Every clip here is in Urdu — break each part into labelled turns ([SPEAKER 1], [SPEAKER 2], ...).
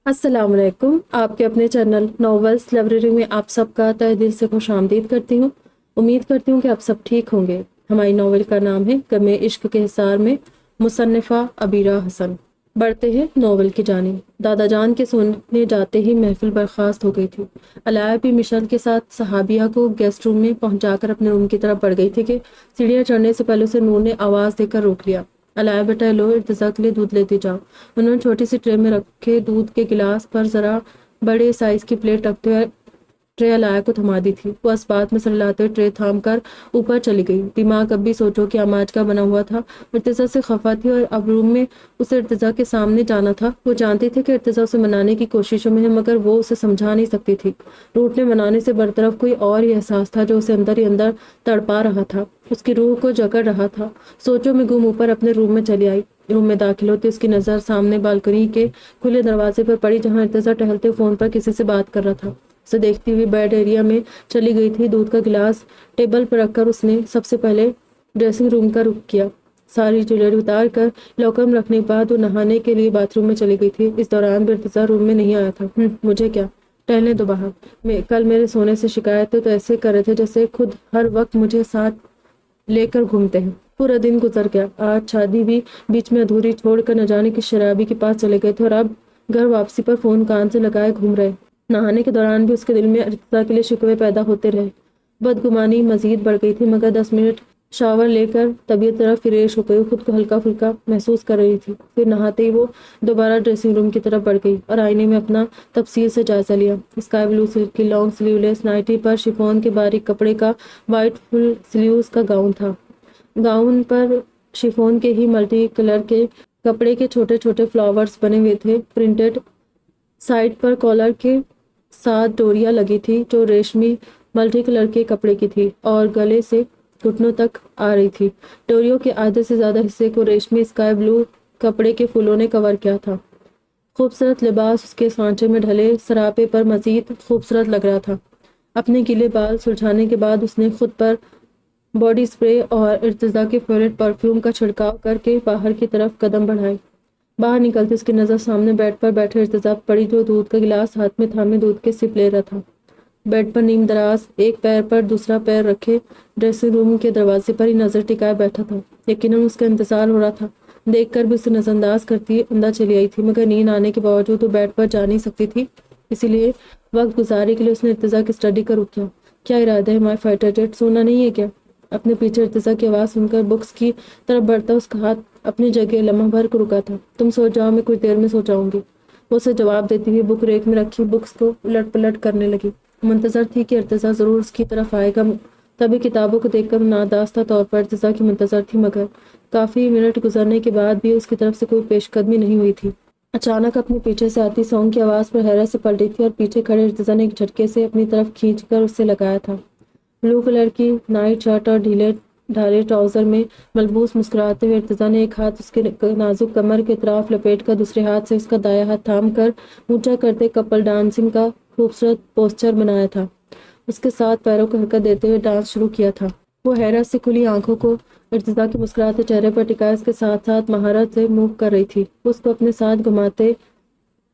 [SPEAKER 1] السلام علیکم۔ آپ کے اپنے چینل ناولس لائبریری میں آپ سب کا تہہ دل سے خوش آمدید کرتی ہوں۔ امید کرتی ہوں کہ آپ سب ٹھیک ہوں گے۔ ہماری ناول کا نام ہے غم عشق کے حصار میں، مصنفہ عبیرہ حسن۔ بڑھتے ہیں ناول کی جانب۔ دادا جان کے سونے جاتے ہی محفل برخاست ہو گئی تھی۔ علایہ بھی مشن کے ساتھ صحابیہ کو گیسٹ روم میں پہنچا کر اپنے روم کی طرف بڑھ گئی تھی کہ سیڑھیاں چڑھنے سے پہلے اسے نور نے آواز دے کر روک لیا۔ علایہ بیٹا لو، ارتضیٰ کے لیے دودھ لیتی جاؤ۔ انہوں نے چھوٹی سی ٹرے میں رکھے دودھ کے گلاس پر ذرا بڑے سائز کی پلیٹ رکھتے ہوئے ٹرے علایہ کو تھما دی تھی۔ وہ اس بات میں سرلاتے ہوئے ٹرے تھام کر اوپر چلی گئی۔ دماغ اب بھی سوچو کہ آماج کا بنا ہوا تھا۔ ارتضیٰ سے خفا تھی اور اب روم میں اسے ارتضیٰ کے سامنے جانا تھا۔ وہ جانتی تھی کہ ارتضیٰ اسے منانے کی کوششوں میں ہے، مگر وہ اسے سمجھا نہیں سکتی تھی۔ روٹنے منانے سے برطرف کوئی اور ہی احساس تھا جو اسے اندر ہی اندر تڑپا رہا تھا، اس کی روح کو جکڑ رہا تھا۔ سوچوں میں گم اوپر اپنے روم میں چلی آئی۔ روم میں داخل ہوتی اس کی نظر سامنے بالکنی کے کھلے دروازے پر پڑی، جہاں ارتضیٰ ٹہلتے فون پر کسی سے بات کر رہا تھا۔ اسے دیکھتی ہوئی بیڈ ایریا میں چلی گئی تھی۔ دودھ کا گلاس ٹیبل پر رکھ کر اس نے سب سے پہلے ڈریسنگ روم کا رخ کیا۔ ساری جویلری اتار کر لاکر میں رکھنے کے بعد وہ نہانے کے لیے باتھ روم میں چلی گئی تھی۔ اس دوران بھی ارتضیٰ روم میں نہیں آیا تھا۔ مجھے کیا، ٹہلنے دو باہر۔ کل میرے سونے سے شکایت تو ایسے کر رہے تھے جیسے خود ہر وقت مجھے ساتھ لے کر گھومتے ہیں۔ پورا دن گزر گیا۔ آج شادی بھی بیچ میں ادھوری چھوڑ کر نہ جانے کس شرابی کے پاس چلے گئے تھے اور اب گھر واپسی پر فون کان سے لگائے گھوم رہے۔ نہانے کے دوران بھی اس کے دل میں ارتضیٰ کے لیے شکوے پیدا ہوتے رہے۔ بدگمانی مزید بڑھ گئی تھی، مگر 10 منٹ شاور لے کر طبیعت ذرا فریش ہو گئی، خود کو ہلکا پھلکا محسوس کر رہی تھی۔ پھر نہاتے ہی وہ دوبارہ ڈریسنگ روم کی طرف بڑھ گئی اور آئینے میں اپنا تفصیل سے جائزہ لیا۔ اسکائی بلو سلک کی لانگ سلیو لیس نائٹی پر شفون کے باریک کپڑے کا وائٹ فل سلیوز کا گاؤن تھا۔ گاؤن پر شفون کے ہی ملٹی کلر کے کپڑے کے چھوٹے چھوٹے فلاورز بنے ہوئے تھے۔ پرنٹڈ سائڈ پر کالر کے ساتھ ڈوریاں لگی تھی جو ریشمی ملٹی کلر کے کپڑے کی تھی اور گلے سے گھٹنوں تک آ رہی تھی۔ ڈوریوں کے آدھے سے زیادہ حصے کو ریشمی اسکائی بلو کپڑے کے پھولوں نے کور کیا تھا۔ خوبصورت لباس اس کے سانچے میں ڈھلے سراپے پر مزید خوبصورت لگ رہا تھا۔ اپنے گیلے بال سلجھانے کے بعد اس نے خود پر باڈی سپرے اور ارتضیٰ کے فیورٹ پرفیوم کا چھڑکاؤ کر کے باہر کی طرف قدم بڑھائے۔ باہر نکلتی اس کی نظر سامنے بیڈ پر بیٹھے ارتضیٰ پڑی، جو دودھ کا گلاس ہاتھ میں تھامے دودھ کے سپ لے رہا تھا۔ بیڈ پر نیم دراز ایک پیر پر دوسرا پیر رکھے ڈریسنگ روم کے دروازے پر ہی نظر ٹکائے بیٹھا تھا۔ یقیناً اس کا انتظار ہو رہا تھا۔ دیکھ کر بھی اسے نظر انداز کرتی اندر چلی آئی تھی، مگر نیند آنے کے باوجود وہ بیڈ پر جا نہیں سکتی تھی، اسی لیے وقت گزاری کے لیے اس نے ارتضیٰ کی اسٹڈی کا رخ کیا۔ کیا ارادہ ہے مائی فائٹر جیٹ، سونا نہیں ہے کیا؟ اپنے پیچھے ارتضیٰ کی آواز سن کر بکس کی طرف بڑھتا اس کا ہاتھ اپنی جگہ لمحہ بھر کو رکا تھا۔ تم سو جاؤ، میں کچھ دیر میں سو جاؤں گی، وہ اسے جواب دیتی ہوئی بک ریک میں رکھی بکس کو الٹ پلٹ کرنے لگی۔ منتظر تھی کہ ارتضیٰ ضرور اس کی طرف آئے گا، تبھی کتابوں کو دیکھ کر ناداستہ طور پر ارتضیٰ کی منتظر تھی، مگر کافی منٹ گزرنے کے بعد بھی اس کی طرف سے کوئی پیش قدمی نہیں ہوئی تھی۔ اچانک اپنے پیچھے سے آتی سونگ کی آواز پر حیرت سے پلٹی تھی اور پیچھے کھڑے ارتضیٰ نے ایک جھٹکے سے اپنی طرف کھینچ کر اسے لگایا تھا۔ بلو کلر کی نائٹ شرٹ اور ڈھیلے ڈھالے ٹراؤزر میں ملبوس مسکراتے ہوئے ارتضیٰ نے ایک ہاتھ اس کے نازک کمر کے اطراف لپیٹ کر دوسرے ہاتھ سے اس کا دایاں ہاتھ تھام کر اونچا کرتے کپل ڈانسنگ کا خوبصورت پوسچر بنایا تھا۔ اس کے ساتھ پیروں کو حرکت دیتے ہوئے ڈانس شروع کیا تھا۔ وہ حیرت سے کھلی آنکھوں کو ارتضیٰ کے مسکراتے چہرے پر ٹکائے اس کے ساتھ ساتھ مہارت سے موو کر رہی تھی۔ اس کو اپنے ساتھ گھماتے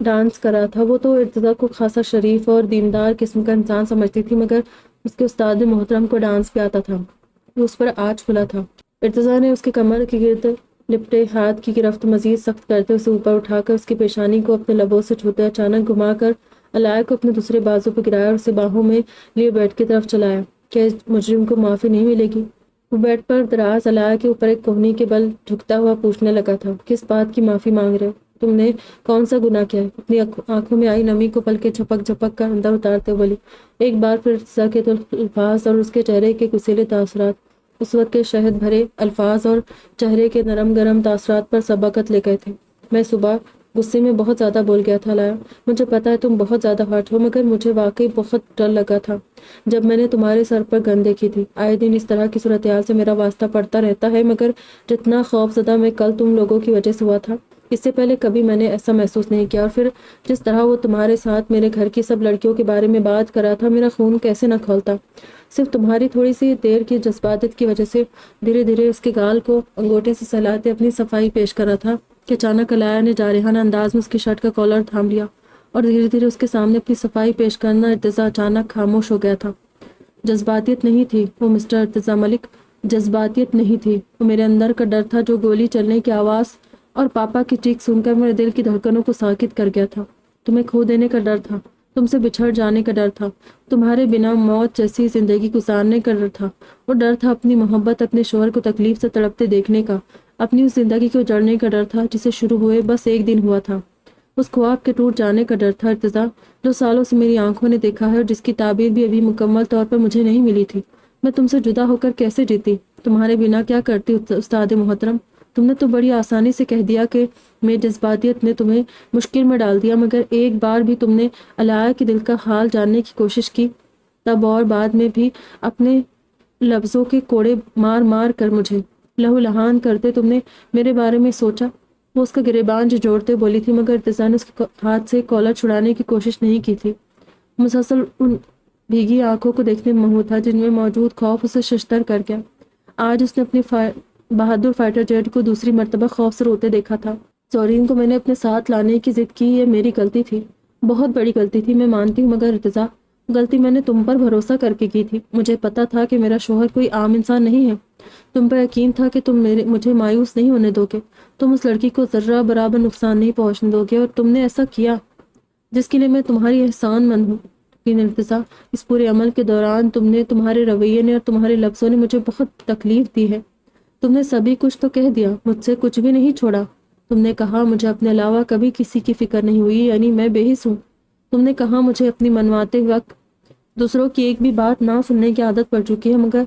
[SPEAKER 1] ڈانس کر رہا تھا۔ وہ تو ارتضیٰ کو خاصا شریف اور دیندار قسم کا انسان سمجھتی تھی، مگر اس کے استاد محترم کو ڈانس بھی آتا تھا۔ وہ اس پر آج کھلا تھا۔ ارتضیٰ نے اس کے کمر کے گرد لپٹے ہاتھ کی گرفت مزید سخت کرتے اسے اوپر اٹھا کر اس کی پیشانی کو اپنے لبوں سے چھوتے اچانک گھما کر علایہ کو اپنے دوسرے بازو پر گرایا اور اسے باہوں میں لیے بیڈ کی طرف چلایا۔ کیا اس مجرم کو معافی نہیں ملے گی؟ وہ بیڈ پر دراز علایہ کے اوپر ایک کوہنی کے بل جھکتا ہوا پوچھنے لگا تھا۔ کس بات کی معافی مانگ رہے ہو؟ تم نے کون سا گناہ کیا ہے؟ اپنی آنکھوں میں آئی نمی کو پلکیں جھپک جھپک کر اندر اتارتے بولی۔ ایک بار پھر ارتضیٰ کے الفاظ اور اس کے چہرے کے کسیلے تاثرات اس وقت کے شہد بھرے الفاظ اور چہرے کے نرم گرم تاثرات پر سبقت لے گئے تھے۔ میں صبح غصے میں بہت زیادہ بول گیا تھا علایہ، مجھے پتا ہے تم بہت زیادہ ہرٹ ہو، مگر مجھے واقعی بہت ڈر لگا تھا جب میں نے تمہارے سر پر گن دیکھی تھی۔ آئے دن اس طرح کی صورتحال سے میرا واسطہ پڑتا رہتا ہے، مگر جتنا خوف زدہ میں کل تم لوگوں کی وجہ سے ہوا تھا، اس سے پہلے کبھی میں نے ایسا محسوس نہیں کیا۔ اور پھر جس طرح وہ تمہارے ساتھ میرے گھر کی سب لڑکیوں کے بارے میں بات کر رہا تھا، میرا خون کیسے نہ کھولتا۔ صرف تمہاری تھوڑی سی دیر کی جذباتیت کی وجہ سے۔ دھیرے دھیرے اس کے گال کو انگوٹے سے سہلاتے اپنی صفائی پیش کر رہا تھا کہ اچانک علایہ نے جارحانہ انداز میں اس کی شرٹ کا کالر تھام لیا اور دھیرے دھیرے اس کے سامنے اپنی صفائی پیش کرنا ارتضیٰ اچانک خاموش ہو گیا تھا۔ جذباتیت نہیں تھی وہ مسٹر ارتضیٰ ملک، جذباتیت نہیں تھی وہ میرے اندر کا ڈر تھا جو گولی چلنے کی آواز اور پاپا کی چیخ سن کر میرے دل کی دھڑکنوں کو ساکت کر گیا تھا۔ تمہیں کھو دینے کا ڈر تھا، تم سے بچھڑ جانے کا ڈر تھا، تمہارے بنا موت جیسی زندگی گزارنے کا ڈر تھا، وہ ڈر تھا اپنی محبت، اپنے شوہر کو تکلیف سے تڑپتے دیکھنے کا، اپنی اس زندگی کو اجڑنے کا ڈر تھا جسے شروع ہوئے بس ایک دن ہوا تھا، اس خواب کے ٹوٹ جانے کا ڈر تھا ارتضیٰ، جو سالوں سے میری آنکھوں نے دیکھا ہے اور جس کی تعبیر بھی ابھی مکمل طور پر مجھے نہیں ملی تھی۔ میں تم سے جدا ہو کر کیسے جیتی، تمہارے بنا کیا کرتی استاد محترم؟ تم نے تو بڑی آسانی سے کہہ دیا کہ میری جذباتیت نے تمہیں مشکل میں ڈال دیا، مگر ایک بار بھی تم نے علایا کے دل کا حال جاننے کی کوشش کی؟ تب اور بعد میں بھی اپنے لفظوں کے کوڑے مار مار کر مجھے لہو لہان کرتے تم نے میرے بارے میں سوچا؟ وہ اس کا گریبان جوڑتے بولی تھی، مگر ارتضیٰ نے اس کے ہاتھ سے کالر چھڑانے کی کوشش نہیں کی تھی۔ مسلسل ان بھیگی آنکھوں کو دیکھنے میں مہو تھا جن میں موجود خوف اسے ششدر کر گیا۔ آج اس نے اپنی بہادر فائٹر جیٹ کو دوسری مرتبہ خوف سے روتے دیکھا تھا۔ زورین کو میں نے اپنے ساتھ لانے کی ضد کی، یہ میری غلطی تھی، بہت بڑی غلطی تھی، میں مانتی ہوں، مگر ارتضیٰ غلطی میں نے تم پر بھروسہ کر کے کی تھی۔ مجھے پتا تھا کہ میرا شوہر کوئی عام انسان نہیں ہے، تم پر یقین تھا کہ تم مجھے مایوس نہیں ہونے دو گے، تم اس لڑکی کو ذرہ برابر نقصان نہیں پہنچنے دو گے، اور تم نے ایسا کیا جس کے لیے میں تمہاری احسان مند ہوں۔ لیکن ارتضیٰ اس پورے عمل کے دوران تمہارے رویے نے اور تمہارے لفظوں نے مجھے بہت تکلیف دی ہے۔ تم نے سبھی کچھ تو کہہ دیا، مجھ سے کچھ بھی نہیں چھوڑا۔ تم نے کہا مجھے اپنے علاوہ کبھی کسی کی فکر نہیں ہوئی، یعنی میں بے حس ہوں۔ تم نے کہا مجھے اپنی منواتے وقت دوسروں کی ایک بھی بات نہ سننے کی عادت پڑ چکی ہے، مگر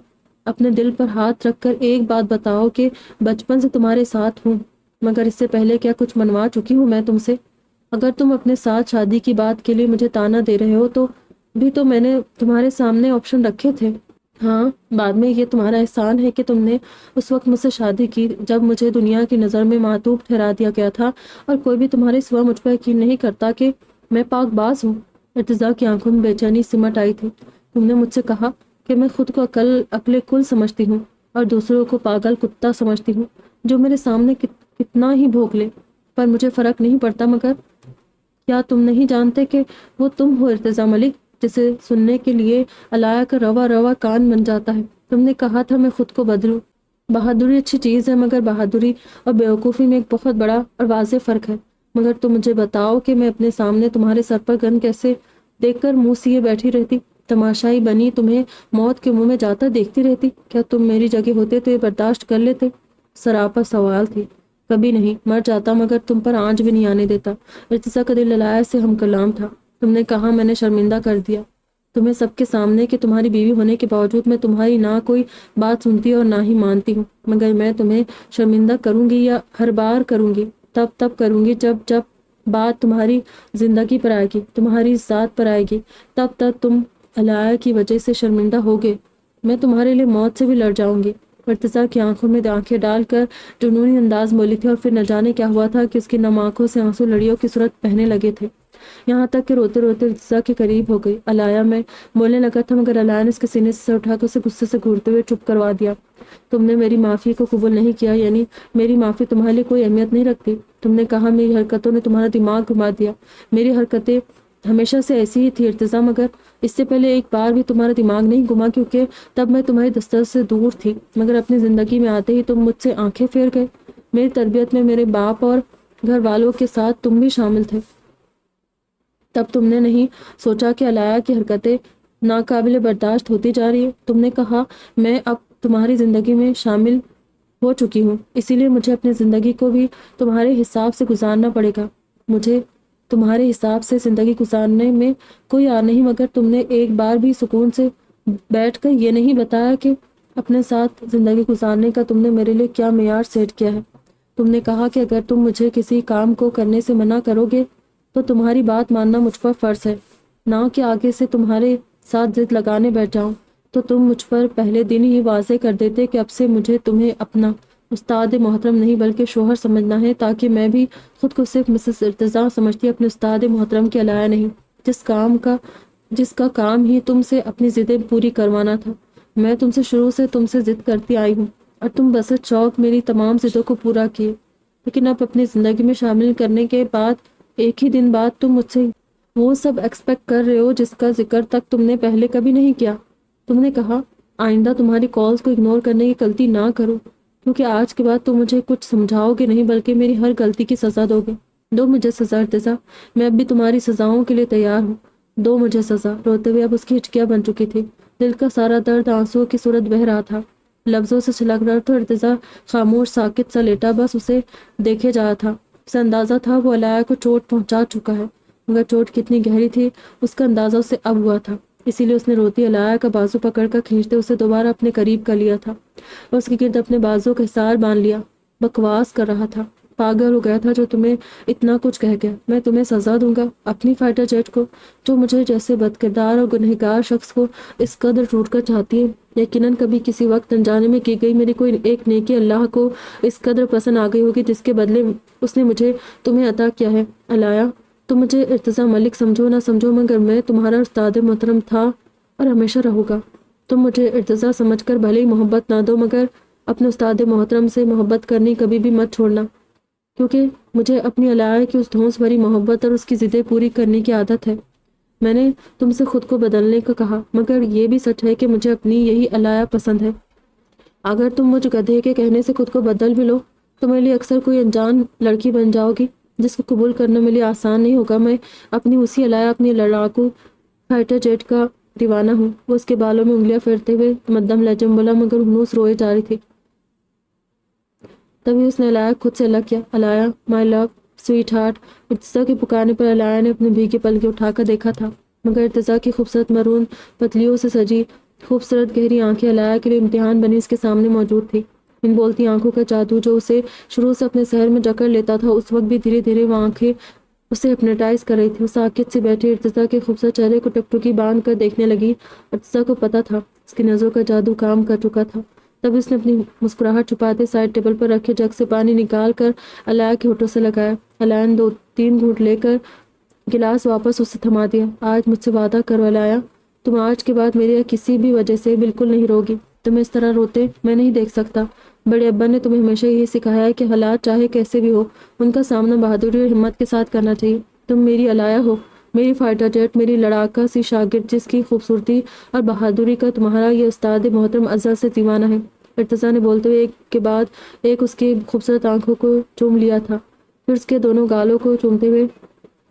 [SPEAKER 1] اپنے دل پر ہاتھ رکھ کر ایک بات بتاؤ کہ بچپن سے تمہارے ساتھ ہوں، مگر اس سے پہلے کیا کچھ منوا چکی ہوں میں تم سے؟ اگر تم اپنے ساتھ شادی کی بات کے لیے مجھے تانا دے رہے ہو تو بھی تو میں نے تمہارے سامنے آپشن رکھے تھے۔ ہاں، بعد میں یہ تمہارا احسان ہے کہ تم نے اس وقت مجھ سے شادی کی جب مجھے دنیا کی نظر میں معتوب ٹھہرا دیا گیا تھا اور کوئی بھی تمہارے سوا مجھ پر یقین نہیں کرتا کہ میں پاک باز ہوں۔ ارتضیٰ کی آنکھوں میں بے چینی سمٹ آئی تھی۔ تم نے مجھ سے کہا کہ میں خود کو عقل کل سمجھتی ہوں اور دوسروں کو پاگل کتا سمجھتی ہوں جو میرے سامنے کتنا ہی بھونک لے، پر مجھے فرق نہیں پڑتا، مگر کیا تم نہیں جانتے کہ وہ تم ہو ارتضیٰ ملک جسے سننے کے لیے علایا کا روا روا کان بن جاتا ہے؟ تم نے کہا تھا میں خود کو بدلوں۔ بہادری اچھی چیز ہے، مگر بہادری اور بیوقوفی میں ایک بہت بڑا اور واضح فرق ہے۔ مگر تم مجھے بتاؤ کہ میں اپنے سامنے تمہارے سر پر گن کیسے دیکھ کر منہ سیے بیٹھی رہتی، تماشائی بنی تمہیں موت کے منہ میں جاتا دیکھتی رہتی؟ کیا تم میری جگہ ہوتے تو یہ برداشت کر لیتے؟ سراپا سوال تھی۔ کبھی نہیں، مر جاتا مگر تم پر آنچ بھی نہیں آنے دیتا۔ ارتضیٰ کا دل علایا سے ہم کلام تھا۔ تم نے کہا میں نے شرمندہ کر دیا تمہیں سب کے سامنے کہ تمہاری بیوی ہونے کے باوجود میں تمہاری نہ کوئی بات سنتی اور نہ ہی مانتی ہوں، مگر میں تمہیں شرمندہ کروں گی یا ہر بار کروں گی، تب کروں گی جب بات تمہاری زندگی پر آئے گی، تمہاری ذات پر آئے گی، تب تم علایا کی وجہ سے شرمندہ ہوگے۔ میں تمہارے لیے موت سے بھی لڑ جاؤں گی۔ ارتضیٰ کی آنکھوں میں آنکھیں ڈال کر جنونی انداز بولی تھی، اور پھر نہ جانے کیا ہوا تھا کہ اس کی نم آنکھوں سے آنسو لڑیوں کی صورت بہنے لگے تھے، یہاں تک کہ روتے روتے ارتضیٰ کے قریب ہو گئی۔ علایا میں بولنے لگا تھا، مگر علایا نے اس کے سینے سے اٹھا کر اسے غصے سے گھورتے ہوئے چپ کروا دیا۔ تم نے میری معافی کو قبول نہیں کیا، یعنی میری معافی تمہارے لیے کوئی اہمیت نہیں رکھتی۔ تم نے کہا میری حرکتوں نے تمہارا دماغ گھما دیا۔ میری حرکتیں ہمیشہ سے ایسی ہی تھی ارتضیٰ، مگر اس سے پہلے ایک بار بھی تمہارا دماغ نہیں گھما، کیونکہ تب میں تمہاری دسترس سے دور تھی، مگر اپنی زندگی میں آتے ہی تم مجھ سے آنکھیں پھیر گئے۔ میری تربیت میں میرے باپ اور گھر والوں کے ساتھ تم بھی شامل تھے۔ تب تم نے نہیں سوچا کہ علایا کی حرکتیں ناقابل برداشت ہوتی جا رہی ہے۔ تم نے کہا میں اب تمہاری زندگی میں شامل ہو چکی ہوں، اسی لیے مجھے اپنی زندگی کو بھی تمہارے حساب سے گزارنا پڑے گا۔ مجھے تمہارے حساب سے زندگی گزارنے میں کوئی آر نہیں، مگر تم نے ایک بار بھی سکون سے بیٹھ کر یہ نہیں بتایا کہ اپنے ساتھ زندگی گزارنے کا تم نے میرے لیے کیا معیار سیٹ کیا ہے۔ تم نے کہا کہ اگر تم مجھے کسی کام کو کرنے سے منع کرو گے تو تمہاری بات ماننا مجھ پر فرض ہے، نہ کہ آگے سے تمہارے ساتھ ضد لگانے بیٹھ جاؤں۔ تو تم مجھ پر پہلے دن ہی واضح کر دیتے کہ اب سے مجھے تمہیں اپنا استاد محترم نہیں بلکہ شوہر سمجھنا ہے، تاکہ میں بھی خود کو صرف مسز ارتضیٰ سمجھتی، اپنے استاد محترم کی علایا نہیں، جس کا کام ہی تم سے اپنی ضدیں پوری کروانا تھا۔ میں تم سے شروع سے تم سے ضد کرتی آئی ہوں اور تم بس شوق میری تمام ضدوں کو پورا کیے، لیکن اب اپنی زندگی میں شامل کرنے کے بعد ایک ہی دن بعد تم مجھ سے وہ سب ایکسپیکٹ کر رہے ہو جس کا ذکر تک تم نے پہلے کبھی نہیں کیا۔ تم نے کہا آئندہ تمہاری کالز کو اگنور کرنے کی غلطی نہ کرو، کیونکہ آج کے بعد تم مجھے کچھ سمجھاؤ گے نہیں بلکہ میری ہر غلطی کی سزا دو گے۔ دو مجھے سزا ارتضیٰ، میں اب بھی تمہاری سزاؤں کے لیے تیار ہوں، دو مجھے سزا۔ روتے ہوئے اب اس کی ہچکیاں بن چکی تھی، دل کا سارا درد آنسوؤں کی صورت بہہ رہا تھا، لفظوں سے چھلک رہا تھا۔ ارتضیٰ خاموش ساکت سا لیٹا بس اسے دیکھے جا رہا تھا۔ اسے اندازہ تھا وہ علایا کو چوٹ پہنچا چکا ہے، مگر چوٹ کتنی گہری تھی اس کا اندازہ اسے اب ہوا تھا، اسی لیے اس نے روتی علایا کا بازو پکڑ کر کھینچتے اسے دوبارہ اپنے قریب کر لیا تھا اور اس کے گرد اپنے بازو کا حصار باندھ لیا۔ بکواس کر رہا تھا، پاگل ہو گیا تھا جو تمہیں اتنا کچھ کہہ گیا۔ میں تمہیں سزا دوں گا، اپنی فائٹر جیٹ کو جو مجھے جیسے بدکردار اور گنہگار شخص کو اس قدر ٹوٹ کر چاہتی ہے۔ یقیناً کبھی کسی وقت انجانے میں کی گئی میری کوئی ایک نیکی اللہ کو اس قدر پسند آ گئی ہوگی جس کے بدلے اس نے مجھے تمہیں عطا کیا ہے۔ علایا، تم مجھے ارتضیٰ ملک سمجھو نہ سمجھو مگر میں تمہارا استاد محترم تھا اور ہمیشہ رہوں گا۔ تم مجھے ارتضیٰ سمجھ کر بھلے ہی محبت نہ دو مگر اپنے استاد محترم سے محبت کرنی کبھی بھی مت چھوڑنا، کیونکہ مجھے اپنی علایا کی اس دھونس بھری محبت اور اس کی ضدیں پوری کرنے کی عادت ہے۔ میں نے تم سے خود کو بدلنے کا کہا مگر یہ بھی سچ ہے کہ مجھے اپنی یہی علایا پسند ہے۔ اگر تم مجھ گدھے کے کہنے سے خود کو بدل بھی لو تو میرے لیے اکثر کوئی انجان لڑکی بن جاؤ گی جس کو قبول کرنا میرے لیے آسان نہیں ہوگا۔ میں اپنی اسی علایا اپنی لڑاکو فائٹر جیٹ کا دیوانہ ہوں۔ وہ اس کے بالوں میں انگلیاں پھیرتے ہوئے مدھم لہجے میں بولا مگر ہنوس روئے جا رہی تھی۔ تبھی اس نے علایا خود سے الگ کیا۔ علایا، مائی لو، سویٹ ہارٹ۔ ارتضیٰ کے پکارنے پر علایا نے اپنے بھیگے پلکیں اٹھا کر دیکھا تھا مگر ارتضیٰ کی خوبصورت مرون پتلیوں سے سجی خوبصورت گہری آنکھیں علایا کے لیے امتحان بنی اس کے سامنے موجود تھی۔ ان بولتی آنکھوں کا جادو جو اسے شروع سے اپنے سحر میں جکڑ لیتا تھا اس وقت بھی دھیرے دھیرے وہ آنکھیں اسے ہپنوٹائز کر رہی تھی۔ وہ ساکت سے بیٹھی ارتضیٰ کے خوبصورت چہرے کو ٹکٹکی باندھ کر دیکھنے لگی۔ ارتضیٰ کو پتہ تھا اس کی نظروں کا جادو کام کر چکا تھا۔ تب اس نے اپنی مسکراہٹ چھپاتے سائڈ ٹیبل پر رکھے جگ سے پانی نکال کر علایا کے ہونٹوں سے لگایا۔ علایا نے 2-3 گھونٹ لے کر گلاس واپس اسے تھما دیا۔ آج مجھ سے وعدہ کرو علایا، تم آج کے بعد میرے کسی بھی وجہ سے بالکل نہیں روگی۔ تمہیں اس طرح روتے میں نہیں دیکھ سکتا۔ بڑے ابا نے تمہیں ہمیشہ یہی سکھایا ہے کہ حالات چاہے کیسے بھی ہو ان کا سامنا بہادری اور ہمت کے ساتھ کرنا چاہیے۔ تم میری علایا ہو، میری فائٹر جیٹ، میری لڑاکا سی شاگرد جس کی خوبصورتی اور بہادری کا تمہارا یہ استاد محترم ازل سے دیوانہ ہے۔ ارتضیٰ نے بولتے ہوئے ایک کے بعد ایک اس کی خوبصورت آنکھوں کو چوم لیا تھا، پھر اس کے دونوں گالوں کو چومتے ہوئے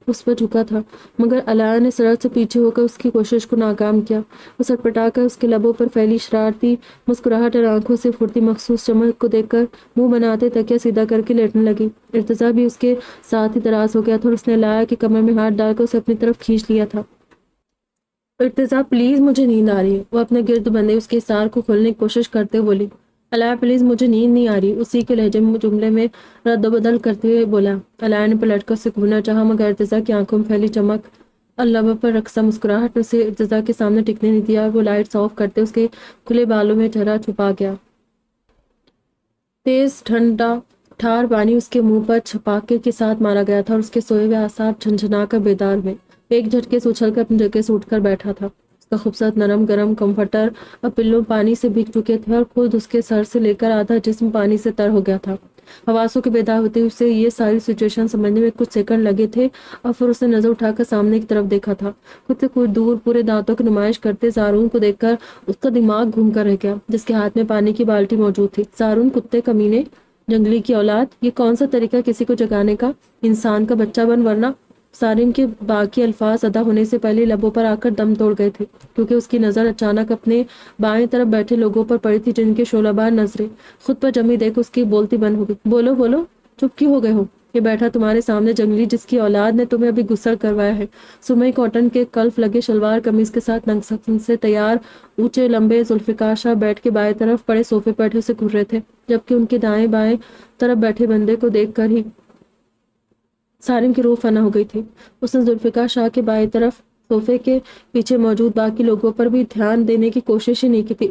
[SPEAKER 1] اس پر جھکا تھا مگر علایا نے سرحد سے پیچھے ہو کر اس کی کوشش کو ناکام کیا۔ وہ سٹپٹا کر اس کے لبوں پر پھیلی شرارتی مسکراہٹ اور آنکھوں سے پھرتی مخصوص چمک کو دیکھ کر منہ بناتے تکیہ سیدھا کر کے لیٹنے لگی۔ ارتضیٰ بھی اس کے ساتھ ہی دراز ہو گیا تھا اور اس نے علایا کے کمر میں ہاتھ ڈال کر اسے اپنی طرف کھینچ لیا تھا۔ ارتضیٰ پلیز مجھے نیند آ رہی ہے، وہ اپنے گرد بندھے اس کے حصار کو کھولنے کی کوشش کرتے ہوئے بولی۔ علایا پلیز مجھے نیند نہیں آ رہی، اسی کے لہجے میں جملے میں رد و بدل کرتے ہوئے بولا۔ علایا نے پلٹ کر اسے گھورنا چاہا مگر ارتضیٰ کی آنکھوں میں پھیلی چمک اور لبوں پر رقصہ مسکراہٹ نے اسے ارتضیٰ کے سامنے ٹکنے نہیں دیا اور وہ لائٹس آف کرتے اس کے کھلے بالوں میں چہرہ چھپا گیا۔ تیز ٹھنڈا ٹھار پانی اس کے منہ پر چھپاکے کے ساتھ مارا گیا تھا اور اس کے سوئے ہوئے اعصاب جھنجھنا کر بیدار ہوئے۔ ایک جھٹکے سے اچھل کر اپنی جگہ سے اٹھ کر بیٹھا تھا۔ اس کا خوبصورت نرم گرم کمفرٹر اور پلو پانی سے بھیگ چکے تھے اور خود اس کے سر سے لے کر آدھا جسم پانی سے تر ہو گیا تھا۔ حواسوں کے بیدار ہوتے اسے یہ ساری سچویشن سمجھنے میں کچھ سیکنڈ لگے تھے اور پھر اس نے نظر اٹھا کر سامنے کی طرف دیکھا تھا۔ خود سے کچھ دور پورے دانتوں کی نمائش کرتے زارون کو دیکھ کر اس کا دماغ گھوم کر رہ گیا جس کے ہاتھ میں پانی کی بالٹی موجود تھی۔ زارون، کتے کمینے، جنگلی کی اولاد، یہ کون سا طریقہ کسی کو جگانے کا؟ انسان کا بچہ بن، ورنہ سارم کے باقی الفاظ ادا ہونے سے پہلے لبوں پر آ کر دم توڑ گئے تھے کیونکہ اس کی نظر اچانک اپنے بائیں طرف بیٹھے لوگوں پر پڑی تھی جن کے شعلہ بار نظریں خود پر جمی دیکھ اس کی بولتی بند ہو گئی۔ بولو بولو، چپ کیوں ہو گئے ہو؟ یہ بیٹھا تمہارے سامنے جنگلی جس کی اولاد نے تمہیں ابھی غسل کروایا ہے، سرمئی کاٹن کے کلف لگے شلوار قمیض کے ساتھ ننگ سے تیار اونچے لمبے ذوالفقار شاہ بیٹھ کے بائیں طرف پڑے صوفے پر بیٹھے اسے گھور رہے تھے جبکہ ان کے دائیں بائیں طرف بیٹھے بندے کو دیکھ کر ہی سارم کی روح فنا ہو گئی تھی۔ اس نے ذوالفقار شاہ کے بائیں طرف صوفے کے پیچھے موجود باقی لوگوں پر بھی دھیان دینے کی کوشش ہی نہیں کی تھی۔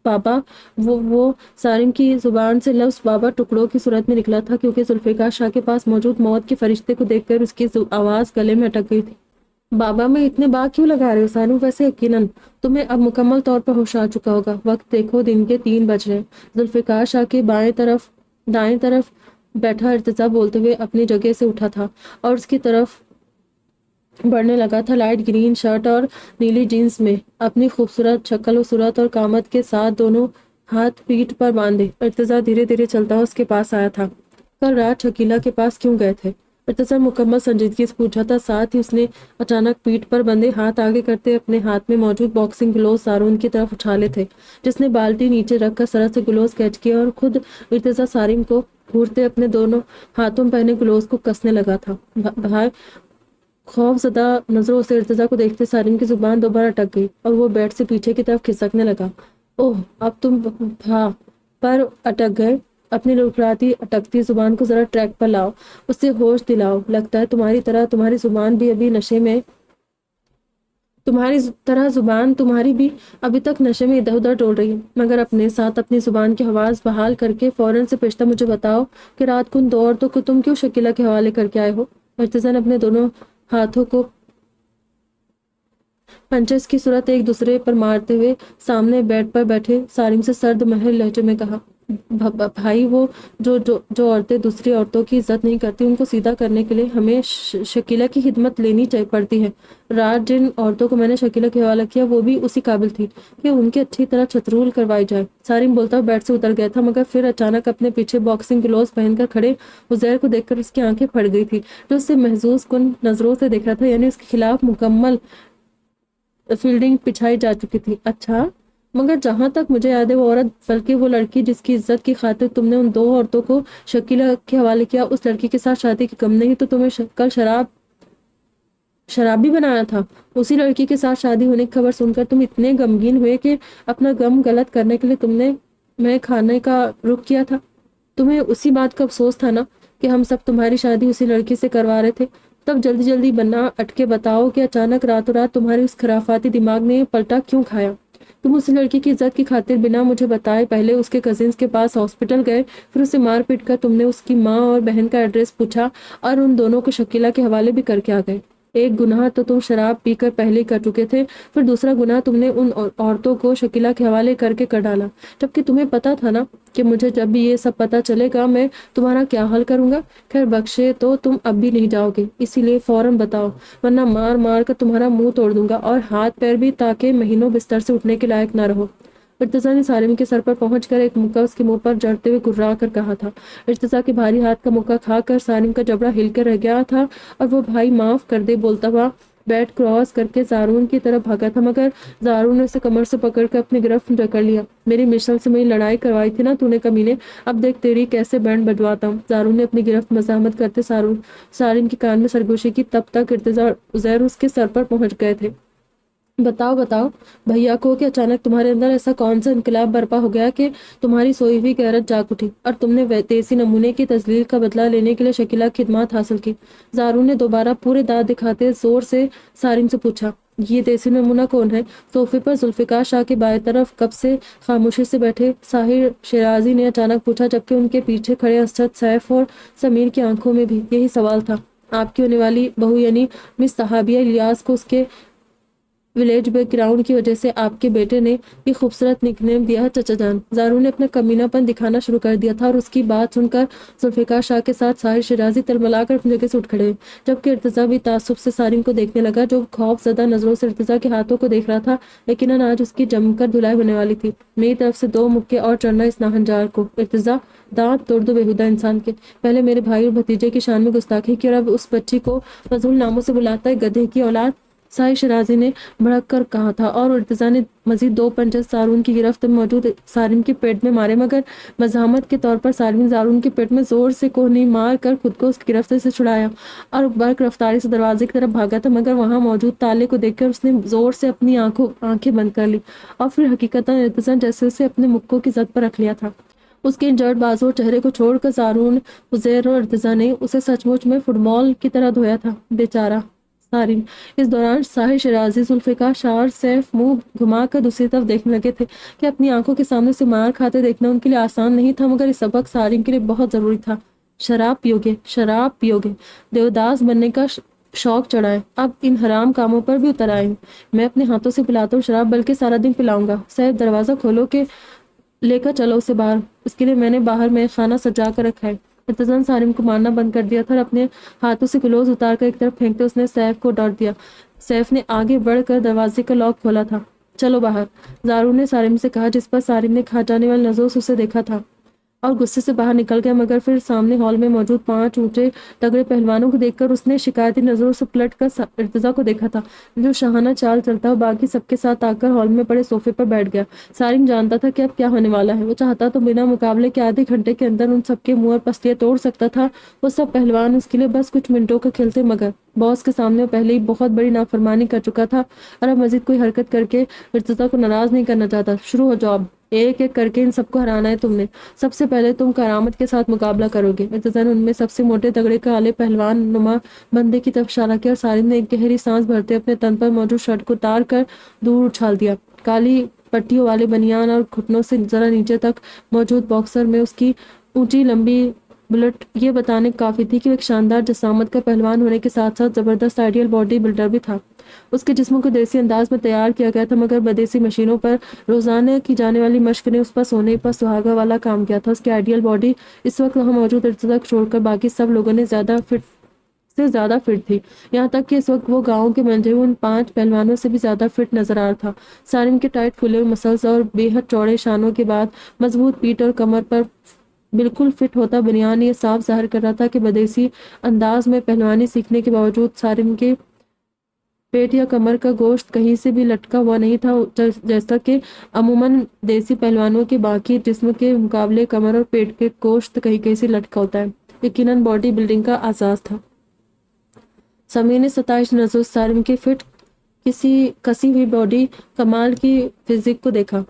[SPEAKER 1] بابا، وہ سارم کی زبان سے لفظ بابا ٹکڑوں کی صورت میں نکلا تھا کیونکہ ذوالفقار شاہ کے پاس موجود موت کے فرشتے کو دیکھ کر اس کی آواز گلے میں اٹک گئی تھی۔ بابا میں اتنے باغ کیوں لگا رہے ہو سارم؟ ویسے یقیناً تمہیں اب مکمل طور پر ہوش آ چکا ہوگا۔ وقت دیکھو، دن کے 3 بج رہے۔ ذوالفقار شاہ کے دائیں طرف بیٹھا ارتضیٰ بولتے ہوئے اپنی جگہ سے اٹھا تھا اور اس کی طرف بڑھنے لگا تھا۔ لائٹ گرین شرٹ اور نیلی جینس میں اپنی خوبصورت شکل و صورت اور قامت کے ساتھ دونوں ہاتھ پیٹھ پر باندھے ارتضیٰ دھیرے دھیرے چلتا ہوا اس کے پاس آیا تھا۔ کل رات شکیلہ کے پاس کیوں گئے تھے؟ ارتضیٰ مکمل سنجیدگی سے پوچھا تھا، ساتھ ہی اس نے اچانک پیٹھ پر بندھے ہاتھ آگے کرتے اپنے ہاتھ میں موجود باکسنگ گلوز سارون کی طرف اچھالے تھے، جس نے بالٹی نیچے رکھ کر سرحد سے گلوز کیچ کیا اور خود ارتضیٰ سارم کو گھورتے اپنے دونوں ہاتھوں میں پہنے گلوز کو کسنے لگا تھا۔ بھائی خوف زدہ نظروں سے ارتضیٰ کو دیکھتے سارم کی زبان دوبارہ اٹک گئی اور وہ بیڈ سے پیچھے کی طرف کھسکنے لگا۔ اوہ، اب تم پر اٹک گئے؟ اپنی لڑکھڑاتی اٹکتی زبان کو ذرا ٹریک پر لاؤ، اس سے ہوش دلاؤ۔ لگتا ہے تمہاری طرح تمہاری زبان بھی ابھی نشے میں تمہاری بھی ابھی تک نشے میں ادھر ادھر ڈول رہی ہے۔ مگر اپنے ساتھ اپنی زبان کی حواس بحال کر کے فوراً سے پیشتر مجھے بتاؤ کہ رات کو ان دو عورتوں کو تم کیوں شکیلہ کے حوالے کر کے آئے ہو؟ ارتضیٰ نے اپنے دونوں ہاتھوں کو پنچز کی صورت ایک دوسرے پر مارتے ہوئے سامنے بیڈ پر بیٹھے سارم سے سرد مہر لہجے میں کہا، بھائی وہ جو عورتیں دوسری عورتوں کی عزت نہیں کرتی ان کو سیدھا کرنے کے لیے ہمیں شکیلہ کی خدمت لینی پڑتی ہے۔ رات جن عورتوں کو میں نے شکیلہ کے حوالہ کیا وہ بھی اسی قابل تھی کہ ان کی اچھی طرح چھترول کروائی جائے۔ سارم بولتا ہوا بیڈ سے اتر گیا تھا، مگر پھر اچانک اپنے پیچھے باکسنگ گلوز پہن کر کھڑے عزیر کو دیکھ کر اس کی آنکھیں پھٹ گئی تھی، جو اسے محظوظ کن نظروں سے دیکھ رہا تھا، یعنی اس کے خلاف مکمل فیلڈنگ بچھائی جا چکی تھی۔ اچھا، مگر جہاں تک مجھے یاد ہے وہ عورت بلکہ وہ لڑکی جس کی عزت کی خاطر تم نے ان دو عورتوں کو شکیلہ کے حوالے کیا، اس لڑکی کے ساتھ شادی کی کم نہیں تو تمہیں کل شرابی بنایا تھا۔ اسی لڑکی کے ساتھ شادی ہونے کی خبر سن کر تم اتنے غمگین ہوئے کہ اپنا غم غلط کرنے کے لیے تم نے میں کھانے کا رخ کیا تھا۔ تمہیں اسی بات کا افسوس تھا نا کہ ہم سب تمہاری شادی اسی لڑکی سے کروا رہے تھے؟ تب جلدی جلدی بنا اٹکے بتاؤ کہ اچانک راتوں رات تمہاری اس خرافاتی دماغ نے پلٹا کیوں کھایا؟ تم اس لڑکی کی عزت کی خاطر بنا مجھے بتائے پہلے اس کے کزنز کے پاس ہاسپٹل گئے، پھر اسے مار پیٹ کر تم نے اس کی ماں اور بہن کا ایڈریس پوچھا اور ان دونوں کو شکیلہ کے حوالے بھی کر کے آ گئے۔ ایک گناہ تو تم شراب پی کر پہلے کر چکے تھے، پھر دوسرا گناہ تم نے ان عورتوں کو شکیلہ کے حوالے کر کے کر ڈالا، جبکہ تمہیں پتا تھا نا کہ مجھے جب بھی یہ سب پتا چلے گا میں تمہارا کیا حل کروں گا۔ خیر بخشے تو تم اب بھی نہیں جاؤ گے، اسی لیے فوراً بتاؤ، ورنہ مار مار کر تمہارا منہ توڑ دوں گا اور ہاتھ پیر بھی، تاکہ مہینوں بستر سے اٹھنے کے لائق نہ رہو۔ ارتضیٰ نے سارم کے سر پر پہنچ کر ایک مکہ اس کے منہ پر جڑتے ہوئے گھرا کر کہا تھا۔ ارتضیٰ کے بھاری ہاتھ کا مکہ کھا کر سارم کا جبڑا ہل کر رہ گیا تھا اور وہ بھائی معاف کر دے بولتا ہوا بیٹ کراس کر کے زارون کی طرف بھاگا تھا، مگر زارون نے اسے کمر سے پکڑ کر اپنی گرفت میں جکڑ لیا۔ میری مشل سے میری لڑائی کروائی تھی نا تو نے کمینے، اب دیکھ تیری کیسے بینڈ بجواتا ہوں۔ زارون نے اپنی گرفت مزاحمت کرتے سارم کے کان میں سرگوشی کی، تب تک ارتضیٰ عزیر اس کے سر پر پہنچ گئے تھے۔ بتاؤ بھیا کو کہ اچانک تمہارے اندر ایسا کون سا انقلاب برپا ہو گیا کہ تمہاری سوئی ہوئی غیرت جاگ اٹھی اور تم نے دیسی نمونے کی تذلیل کا بدلہ لینے کے لیے شکیلہ کی خدمات حاصل کی؟ زارون نے دوبارہ پورے دانت دکھاتے زور سے سارم سے پوچھا۔ یہ دیسی نمونہ کون ہے؟ صوفے پر ذوالفقار شاہ کے بائیں طرف کب سے خاموشی سے بیٹھے ساحر شیرازی نے اچانک پوچھا، جبکہ ان کے پیچھے کھڑے اسد، سیف اور سمیر کی آنکھوں میں بھی یہی سوال تھا۔ آپ کی ہونے والی بہو یعنی مس صحابیہ الیاس کو اس کے ولیج بیک گراؤنڈ کی وجہ سے آپ کے بیٹے نے بھی خوبصورت نک نیم دیا ہے چچا جان۔ زارون نے اپنا کمینہ پن دکھانا شروع کر دیا تھا اور اس کی بات سن کر ذوالفقار شاہ کے ساتھ ساحر شیرازی تلملا کر اپنی جگہ سے اٹھ کھڑے، جبکہ ارتضیٰ بھی تعصب سے سارم کو دیکھنے لگا، جو خوف زدہ نظروں سے ارتضیٰ کے ہاتھوں کو دیکھ رہا تھا۔ یقیناً آج اس کی جم کر دھلائی ہونے والی تھی۔ میری طرف سے 2 مکے اور چڑھنا اس ناہنجار کو۔ ارتضیٰ دانت توڑ دو بےہودہ انسان کے، پہلے میرے بھائی اور بھتیجے کی شان میں گستاخی کی اور اب اس بچی کو فضول ناموں سے بلاتا ہے، گدھے کی اولاد! ساحر شیرازی نے بھڑک کر کہا تھا، اور ارتضیٰ نے مزید 2 پنچز زارون کی گرفت میں موجود سارم کے پیٹ میں مارے، مگر مزاحمت کے طور پر سارم نے زارون کے پیٹ میں زور سے کوہنی مار کر خود کو اس کی گرفت سے چھڑایا اور برق رفتاری سے دروازے کی طرف بھاگا تھا، مگر وہاں موجود تالے کو دیکھ کر اس نے زور سے اپنی آنکھیں بند کر لی اور پھر حقیقتاً ارتضیٰ جیسے اسے اپنے مکوں کی زد پر رکھ لیا تھا۔ اس کے انجرڈ بازو اور چہرے کو چھوڑ کر زارون، عزیر اور ارتضیٰ نے اسے سچ مچ میں فٹ بال کی طرح دھویا تھا۔ بیچارہ سارم! اس دوران ساحر شیرازی، ذوالفقار شاہ اور سیف منہ گھما کر دوسری طرف دیکھنے لگے تھے کہ اپنی آنکھوں کے سامنے سے مار کھاتے دیکھنا ان کے لیے آسان نہیں تھا، مگر یہ سبق سارم کے لیے بہت ضروری تھا۔ شراب پیو گے، دیوداس بننے کا شوق چڑھا ہے، اب ان حرام کاموں پر بھی اتر آئے ہیں۔ میں اپنے ہاتھوں سے پلاتا ہوں شراب، بلکہ سارا دن پلاؤں گا۔ سیف دروازہ کھولو کہ لے کر چلو اسے باہر، اس کے لیے میں نے باہر میں خانہ سجا کر رکھا ہے۔ ارتضیٰ نے سارم کو مارنا بند کر دیا تھا اور اپنے ہاتھوں سے گلوز اتار کر ایک طرف پھینکتے اس نے سیف کو ڈانٹ دیا۔ سیف نے آگے بڑھ کر دروازے کا لاک کھولا تھا۔ چلو باہر، زارو نے سارم سے کہا، جس پر سارم نے کھا جانے والی نظروں سے اسے دیکھا تھا، اور غصے سے باہر نکل گیا، مگر پھر سامنے ہال میں موجود 5 اونچے تگڑے پہلوانوں کو دیکھ کر اس نے شکایتی نظروں سے پلٹ کر ارتضیٰ کو دیکھا تھا، جو شاہانہ چال چلتا اور باقی سب کے ساتھ آ کر ہال میں پڑے صوفے پر بیٹھ گیا۔ سارم جانتا تھا کہ اب کیا ہونے والا ہے۔ وہ چاہتا تو بنا مقابلے کے آدھے گھنٹے کے اندر ان سب کے منہ اور پسلیاں توڑ سکتا تھا۔ وہ سب پہلوان اس کے لیے بس کچھ منٹوں کا کھیل تھے، مگر باس کے سامنے وہ پہلے ہی بہت بڑی نافرمانی کر چکا تھا اور اب مزید کوئی حرکت کر کے ارتضیٰ کو ناراض نہیں کرنا چاہتا۔ شروع ہو جاؤ، اب ایک ایک کر کے ان سب کو ہرانا ہے تم نے۔ سب سے پہلے تم کرامت کے ساتھ مقابلہ کرو گے۔ ارتضیٰ نے ان میں سب سے موٹے تگڑے کالے پہلوان نما بندے کی طرف اشارہ کیا اور سارم نے ایک گہری سانس بھرتے اپنے تن پر موجود شرٹ کو اتار کر دور اچھال دیا۔ کالی پٹیوں والے بنیان اور گھٹنوں سے ذرا نیچے تک موجود باکسر میں اس کی اونچی لمبی بلٹ یہ بتانے کافی تھی کہ وہ ایک شاندار جسامت کا پہلوان ہونے کے ساتھ ساتھ زبردست آئیڈیل باڈی بلڈر بھی تھا۔ اس کے جسم کو دیسی انداز میں تیار کیا گیا تھا، مگر بدیسی مشینوں پر روزانہ کی جانے والی مشق نے اس پر سونے پر سہاگا والا کام کیا تھا۔ اس کی آئیڈیل باڈی اس وقت وہاں موجود ارتضیٰ کو چھوڑ کر باقی سب لوگوں نے زیادہ فٹ تھی، یہاں تک کہ اس وقت وہ گاؤں کے منجے ہوئے ان 5 پہلوانوں سے بھی زیادہ فٹ نظر آ رہا تھا۔ سارم کے ٹائٹ پھولے ہوئے مسلز اور بے حد چوڑے شانوں کے بعد مضبوط پیٹھ اور کمر پر بالکل فٹ ہوتا بنیان یہ صاف ظاہر کر رہا تھا کہ بدیسی انداز میں پہلوانی سیکھنے کے باوجود سارم کے پیٹ یا کمر کا گوشت کہیں سے بھی لٹکا ہوا نہیں تھا، جیسا کہ عموماً دیسی پہلوانوں کے باقی جسم کے مقابلے کمر اور پیٹ کے گوشت کہیں کہیں سے لٹکا ہوتا ہے۔ یقیناً باڈی بلڈنگ کا آغاز تھا۔ سمیر نے ستائش نظروں سے سارم کی فٹ کسی ہوئی باڈی، کمال کی فزیک کو دیکھا۔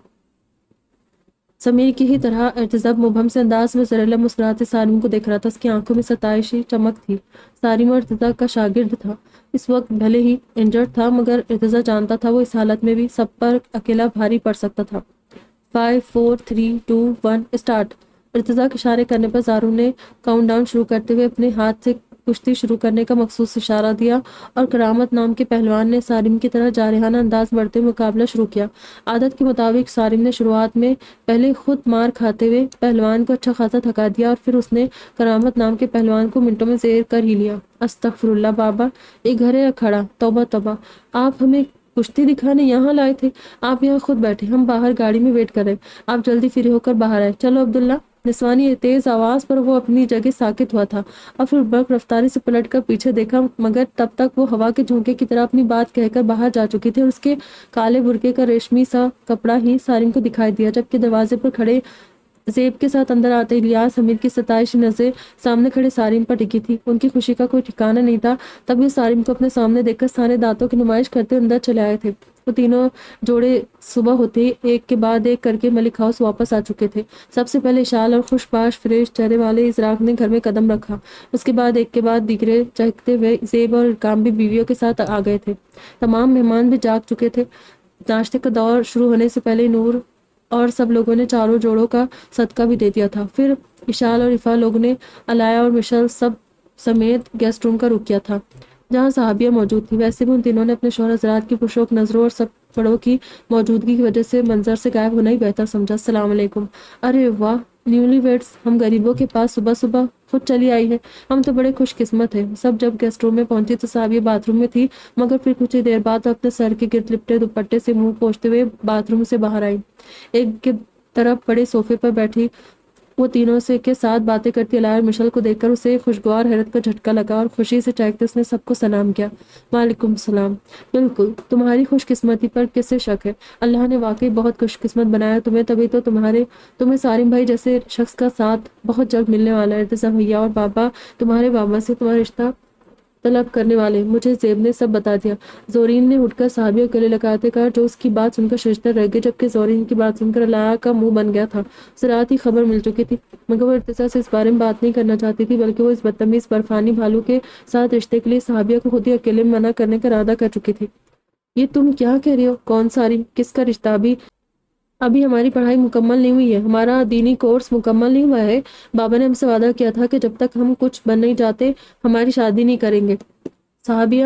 [SPEAKER 1] سمیر کی ہی طرح ارتضیٰ مبہم سے انداز میں زہریلا مسکراتے سارم کو دیکھ رہا تھا۔ اس کی آنکھوں میں ستائشی چمک تھی۔ سارم ارتضیٰ کا شاگرد تھا، اس وقت بھلے ہی انجرڈ تھا، مگر ارتضیٰ جانتا تھا وہ اس حالت میں بھی سب پر اکیلا بھاری پڑ سکتا تھا۔ 5 4 3 2 1 اسٹارٹ۔ ارتضیٰ کے اشارے کرنے پر زارو نے کاؤنٹ ڈاؤن شروع کرتے ہوئے اپنے ہاتھ سے کشتی شروع کرنے کا مخصوص اشارہ دیا اور کرامت نام کے پہلوان نے سارم کی طرح جارحانہ انداز بڑھتے ہوئے مقابلہ شروع کیا۔ عادت کے مطابق سارم نے شروعات میں پہلے خود مار کھاتے ہوئے پہلوان کو اچھا خاصا تھکا دیا اور پھر اس نے کرامت نام کے پہلوان کو منٹوں میں زیر کر ہی لیا۔ استغفر اللہ بابا، ایک گھر ہے کھڑا، توبہ توبہ، آپ ہمیں کشتی دکھانے یہاں لائے تھے؟ آپ یہاں خود بیٹھے، ہم باہر گاڑی میں ویٹ کر رہے ہیں، آپ جلدی فری ہو کر باہر آئے۔ چلو عبداللہ۔ نسوانی تیز آواز پر وہ اپنی جگہ ساکت ہوا تھا اور پھر برق رفتاری سے پلٹ کر پیچھے دیکھا، مگر تب تک وہ ہوا کے جھونکے کی طرح اپنی بات کہہ کر باہر جا چکی تھی اور اس کے کالے برقعے کا ریشمی سا کپڑا ہی سارم کو دکھائی دیا، جبکہ دروازے پر کھڑے زیب کے ساتھ اندر آتے الیاس امیر کی ستائشی نظریں سامنے کھڑے سارم پر ٹکی تھی۔ ان کی خوشی کا کوئی ٹھکانہ نہیں تھا۔ تب وہ سارم کو اپنے سامنے دیکھ کر سارے دانتوں کی نمائش کرتے اندر چلے آئے تھے۔ وہ تینوں جوڑے صبح ہوتے ہی ایک کے بعد ایک کر کے ملک ہاؤس واپس آ چکے تھے۔ سب سے پہلے اشال اور خوش باش فریش چہرے والے ازراق نے گھر میں قدم رکھا، اس کے بعد ایک کے بعد دیگرے چہکتے ہوئے زیب اور ارقام بھی بیویوں کے ساتھ آ گئے تھے۔ تمام مہمان بھی جاگ چکے تھے۔ ناشتے کا دور شروع ہونے سے پہلے نور اور سب لوگوں نے چاروں جوڑوں کا صدقہ بھی دے دیا تھا۔ پھر اشال اور رفا لوگ نے علایا اور مشل سب سمیت گیسٹ روم کا رخ کیا تھا، جہاں صحابیہ موجود تھی۔ ویسے بھی ان تینوں نے اپنے شوہر حضرات کی پرشوق نظروں اور سب بڑوں کی موجودگی کی وجہ سے منظر سے غائب ہونا ہی بہتر سمجھا۔ السلام علیکم۔ ارے واہ، نیولی ویڈس، ہم غریبوں کے پاس صبح صبح خود چلی آئی ہے، ہم تو بڑے خوش قسمت ہیں۔ سب جب گیسٹ روم میں پہنچی تو صحابیہ باتھ روم میں تھی، مگر پھر کچھ ہی دیر بعد اپنے سر کے گرد لپٹے دوپٹے سے منہ پوچھتے ہوئے باتھ روم سے باہر آئی۔ ایک کی طرف بڑے صوفے پر بیٹھی وہ تینوں سے کے ساتھ باتیں کرتی علایا اور مشل کو دیکھ کر اسے خوشگوار حیرت کا جھٹکا لگا اور خوشی سے چہکتے اس نے سب کو سلام کیا۔ وعلیکم السلام۔ بالکل، تمہاری خوش قسمتی پر کسے شک ہے، اللہ نے واقعی بہت خوش قسمت بنایا تمہیں، تبھی تو تمہیں سارم بھائی جیسے شخص کا ساتھ بہت جلد ملنے والا ہے۔ ارتضیٰ بھیا اور بابا تمہارے بابا سے تمہارا رشتہ طلب کرنے والے، مجھے زیب نے سب بتا دیا۔ زورین نے اٹھ کر صحابیوں کو گلے لگاتے کہا، جو اس کی بات سن کر ششدر رہ گئے، جبکہ زورین کی بات سن کر علایا کا منہ بن گیا تھا۔ اسے رات ہی خبر مل چکی تھی، مگر وہ ارتضیٰ سے اس بارے میں بات نہیں کرنا چاہتی تھی، بلکہ وہ اس بدتمیز برفانی بھالو کے ساتھ رشتے کے لیے صحابیہ کو خود ہی اکیلے میں منع کرنے کا ارادہ کر چکی تھی۔ یہ تم کیا کہہ رہی ہو؟ کون ساری؟ کس کا رشتہ؟ ابھی ہماری پڑھائی مکمل نہیں ہوئی ہے، ہمارا دینی کورس مکمل نہیں ہوا ہے۔ بابا نے ہم سے وعدہ کیا تھا کہ جب تک ہم کچھ بن نہیں جاتے ہماری شادی نہیں کریں گے۔ صحابیہ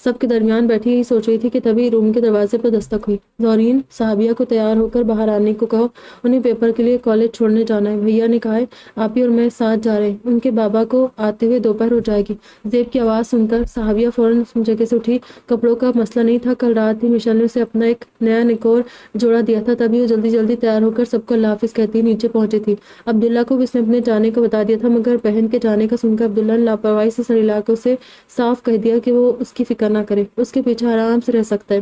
[SPEAKER 1] سب کے درمیان بیٹھی یہی سوچ رہی تھی کہ تبھی روم کے دروازے پر دستک ہوئی۔ زورین، صحابیہ کو تیار ہو کر باہر آنے کو کہو، انہیں پیپر کے لیے کالج چھوڑنے جانا ہے۔ بھیا نے کہا ہے آپ ہی اور میں ساتھ جا رہے ہیں، ان کے بابا کو آتے ہوئے دوپہر ہو جائے گی۔ زیب کی آواز سن کر صحابیہ فوراً جگہ سے اٹھی۔ کپڑوں کا مسئلہ نہیں تھا، کل رات ہی مشل نے اسے اپنا ایک نیا نکور جوڑا دیا تھا، تبھی وہ جلدی جلدی تیار ہو کر سب کو اللہ حافظ کہتی نیچے پہنچی تھی۔ عبداللہ کو بھی اس نے اپنے جانے کا بتا دیا تھا، مگر بہن کے جانے کا سن کر عبداللہ نے لاپرواہی سے سر ہلا کے اسے صاف کہہ دیا کہ وہ اس کی فکر نہ کرے، اس کے پیچھے آرام سے رہ سکتا ہے۔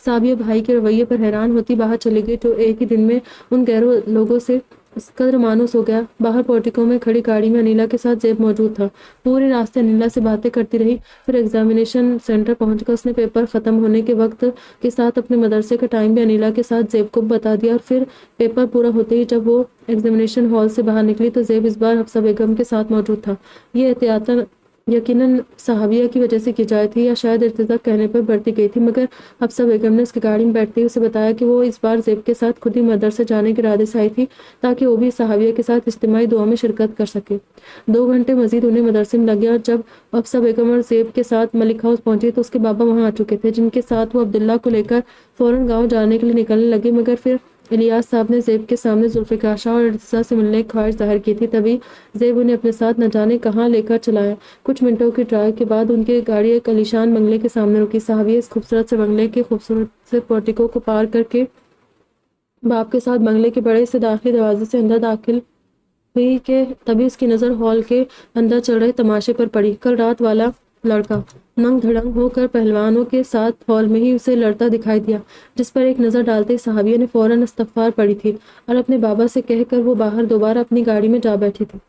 [SPEAKER 1] صحابیہ بھائی کے رویے پر حیران ہوتی باہر چلی گئی، جو ایک ہی دن میں ان غیروں لوگوں سے اس قدر مانوس ہو گیا۔ باہر پورٹیکو میں کھڑی گاڑی میں انیلا کے ساتھ زیب موجود تھا۔ پورے راستے انیلا سے باتیں کرتی رہی، پھر ایگزامینیشن سینٹر پہنچ کر اس نے پیپر ختم ہونے کے وقت کے ساتھ اپنے مدرسے کا ٹائم بھی انیلا کے ساتھ زیب کو بتا دیا، اور پھر پیپر پورا ہوتے ہی جب وہ ایگزامینیشن ہال سے باہر نکلی تو زیب اس بار حفصہ بیگم کے ساتھ موجود تھا۔ یہ احتیاطاً یقیناً صحابیہ کی وجہ سے کی جائے تھی، یا شاید ارتضیٰ کہنے پر برتی گئی تھی، مگر حفصہ بیگم نے اس کی گاڑی میں بیٹھتے ہی اسے بتایا کہ وہ اس بار زیب کے ساتھ خود ہی مدرسے جانے کے ارادے سے آئی تھی تاکہ وہ بھی صحابیہ کے ساتھ اجتماعی دعا میں شرکت کر سکے۔ 2 گھنٹے مزید انہیں مدرسے میں لگے، اور جب حفصہ بیگم اور زیب کے ساتھ ملک ہاؤس پہنچی تو اس کے بابا وہاں آ چکے تھے، جن کے ساتھ وہ عبداللہ کو لے کر فوراً گاؤں جانے کے لیے نکلنے لگے، مگر پھر الیاس صاحب نے زیب کے سامنے ذوالفقار شاہ اور ارتضیٰ سے ملنے کی خواہش ظاہر کی تھی، تبھی زیب انہیں اپنے ساتھ نہ جانے کہاں لے کر چلایا۔ کچھ منٹوں کی ڈرائیو کے بعد ان کی گاڑی ایک عالیشان بنگلے کے سامنے رکی۔ صحابیہ اس خوبصورت سے بنگلے کے خوبصورت سے پورٹیکو کو پار کر کے باپ کے ساتھ بنگلے کے بڑے سے داخلی دروازے سے اندر داخل ہوئی کہ تبھی اس کی نظر ہال کے اندر چل رہے تماشے پر پڑی۔ کل رات والا لڑکا ننگ دھڑنگ ہو کر پہلوانوں کے ساتھ ہال میں ہی اسے لڑتا دکھائی دیا، جس پر ایک نظر ڈالتے ہی صحابیہ نے فوراً استغفار پڑھی تھی اور اپنے بابا سے کہہ کر وہ باہر دوبارہ اپنی گاڑی میں جا بیٹھی تھی۔